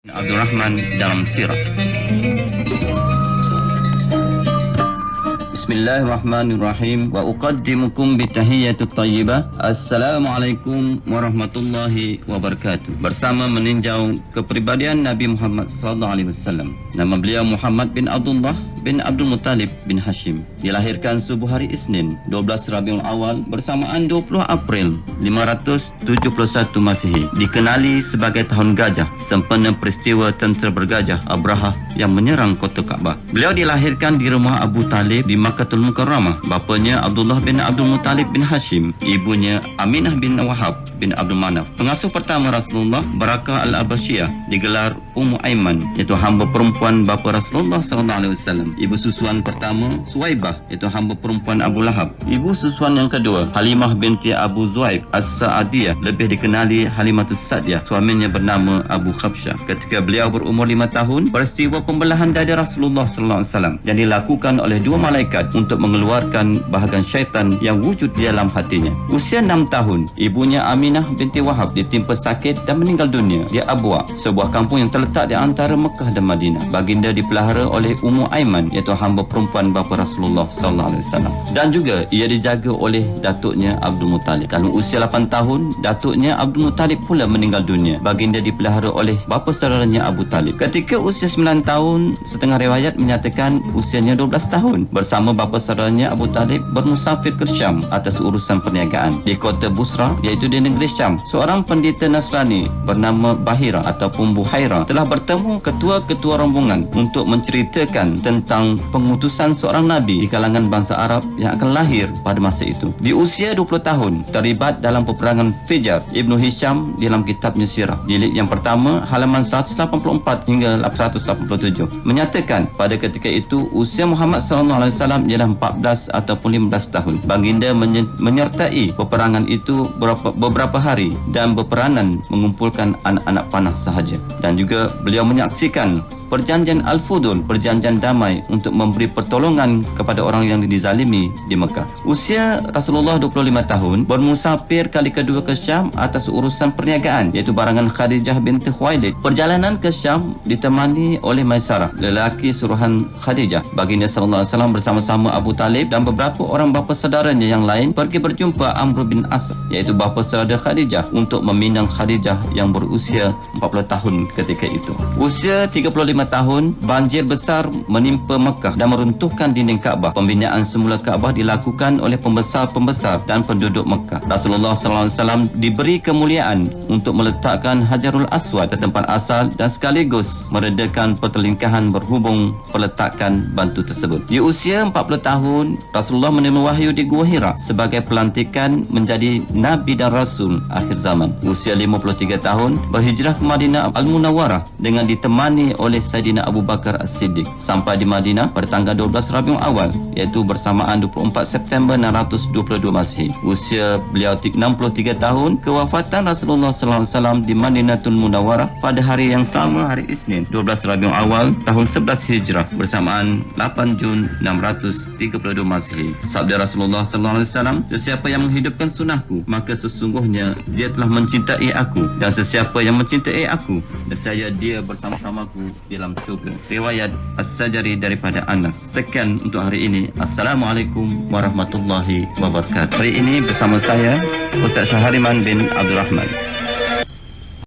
Abdul Rahman dalam sirah. Bismillahirrahmanirrahim. Wa uqaddimukum bitahiyyatut thayyibah. Assalamualaikum warahmatullahi wabarakatuh. Bersama meninjau kepribadian Nabi Muhammad sallallahu alaihi wasallam. Nama beliau Muhammad bin Abdullah bin Abdul Muttalib bin Hashim. Dilahirkan subuh hari Isnin 12 Rabiul Awal bersamaan 20 April 571 Masihi. Dikenali sebagai tahun gajah, sempena peristiwa tentera bergajah Abrahah yang menyerang kota Kaabah. Beliau dilahirkan di rumah Abu Talib di Makkahul Mukarramah. Bapanya Abdullah bin Abdul Muttalib bin Hashim, ibunya Aminah bin Wahab bin Abdul Manaf. Pengasuh pertama Rasulullah, Barakah al-Abasyiyah, digelar Ummu Aiman, iaitu hamba perempuan bapa Rasulullah sallallahu alaihi wasallam. Ibu susuan pertama Suwaibah, iaitu hamba perempuan Abu Lahab. Ibu susuan yang kedua Halimah binti Abu Zuaib As-Sa'adiyah, lebih dikenali Halimatus Sa'diyah. Suaminya bernama Abu Khabsyah. Ketika beliau berumur 5 tahun, peristiwa pembelahan dada Rasulullah sallallahu alaihi wasallam yang dilakukan oleh dua malaikat untuk mengeluarkan bahagian syaitan yang wujud di dalam hatinya. Usia 6 tahun, ibunya Aminah binti Wahab ditimpa sakit dan meninggal dunia di Abwa, sebuah kampung yang terletak di antara Mekah dan Madinah. Baginda dipelihara oleh Ummu Aiman, iaitu hamba perempuan bapa Rasulullah sallallahu alaihi wasallam, dan juga ia dijaga oleh datuknya Abdul Muttalib. Dalam usia 8 tahun, datuknya Abdul Muttalib pula meninggal dunia. Baginda dipelihara oleh bapa saudaranya Abu Talib. Ketika usia 9 tahun, setengah riwayat menyatakan usianya 12 tahun, bersama bapa saudaranya Abu Talib bermusafir ke Syam atas urusan perniagaan. Di kota Busra, iaitu di negeri Syam, seorang pendeta Nasrani bernama Bahira ataupun Buhaira telah bertemu ketua-ketua rombongan untuk menceritakan tentang pengutusan seorang nabi di kalangan bangsa Arab yang akan lahir pada masa itu. Di usia 20 tahun, terlibat dalam peperangan Fijar. Ibnu Hisham dalam kitabnya Sirah, jilid yang pertama, halaman 184 hingga 187, menyatakan pada ketika itu usia Muhammad sallallahu alaihi wasallam ialah 14 ataupun 15 tahun. Baginda menyertai peperangan itu beberapa hari dan berperanan mengumpulkan anak-anak panah sahaja, dan juga beliau menyaksikan perjanjian Al-Fudul, perjanjian damai untuk memberi pertolongan kepada orang yang dizalimi di Mekah. Usia Rasulullah 25 tahun, bermusafir kali kedua ke Syam atas urusan perniagaan, iaitu barangan Khadijah binti Khuwailid. Perjalanan ke Syam ditemani oleh Maisarah, lelaki suruhan Khadijah. Baginda sallallahu alaihi wasallam bersama-sama Abu Talib dan beberapa orang bapa saudaranya yang lain pergi berjumpa Amr bin As, iaitu bapa saudara Khadijah, untuk meminang Khadijah yang berusia 40 tahun ketika itu. Usia 35 tahun, banjir besar menimpa Mekah dan meruntuhkan dinding Kaabah. Pembinaan semula Kaabah dilakukan oleh pembesar-pembesar dan penduduk Mekah. Rasulullah sallallahu alaihi wasallam diberi kemuliaan untuk meletakkan Hajarul Aswad ke tempat asal dan sekaligus meredakan pertelingkahan berhubung peletakan batu tersebut. Di usia 40 tahun, Rasulullah menerima wahyu di Gua Hira sebagai pelantikan menjadi Nabi dan Rasul akhir zaman. Usia 53 tahun, berhijrah ke Madinah Al-Munawwarah dengan ditemani oleh Sayyidina Abu Bakar As-Siddiq. Sampai di Madinah pada tanggal 12 Rabiul Awal, iaitu bersamaan 24 September 622 Masihi. Usia beliau 63 tahun, kewafatan Rasulullah sallallahu alaihi wasallam di Madinatul Munawwarah pada hari yang sama, hari Isnin 12 Rabiul Awal tahun 11 Hijrah, bersamaan 8 Jun 632 Masihi. Sabda Rasulullah sallallahu alaihi wasallam, sesiapa yang menghidupkan sunnahku, maka sesungguhnya dia telah mencintai aku, dan sesiapa yang mencintai aku, nescaya dia bersama-samaku dalam syurga. Riwayat As-Sajari daripada Anas. Sekian untuk hari ini. Assalamualaikum warahmatullahi wabarakatuh. Hari ini bersama saya Ustaz Syahriman bin Abdul Rahman.